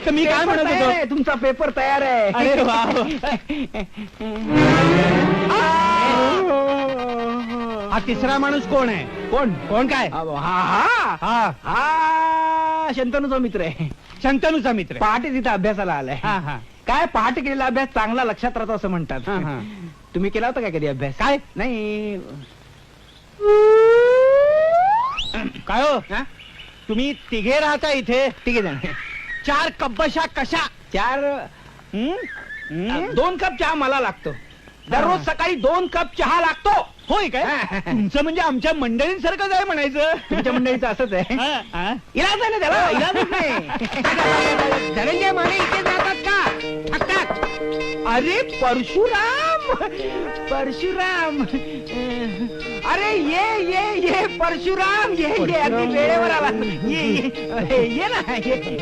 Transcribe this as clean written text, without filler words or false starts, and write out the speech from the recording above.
तर मी काय म्हणत तयार होतो? आहे, तुमचा पेपर तयार आहे. अरे वा. हा तिसरा माणूस कोण आहे? कोण कोण काय? हा हा हा हा शंतनूचा मित्र आहे. शंतनूचा मित्र आहे. पहाटे तिथे अभ्यासाला आलाय. हा हा काय पहाटे केलेला अभ्यास चांगला लक्षात राहतो असं म्हणतात. हा, हा. तुम्ही केला होता काय कधी अभ्यास? काय? नाही. काय हो? हा? तुम्ही तिघे राहता इथे? तिघे जण. 4 कब्बशा कशा? 4 हं? 2 कप चहा मला लागतो. दररोज सकाळी 2 कप चहा लागतो. होय काय? हा. तुमचं म्हणजे आमच्या मंडळींसारखंच आहे म्हणायचं. तुमच्या मंडळीचं असंच आहे. हा, हा. इलाज आहे ना त्याला, इलाजच नाही. धनंजय माने इथे जातात का? ठक ठक. अरे परशुराम, परशुराम. अरे ये परशुराम, ये अगदी वेळेवर आला. ये ना ये.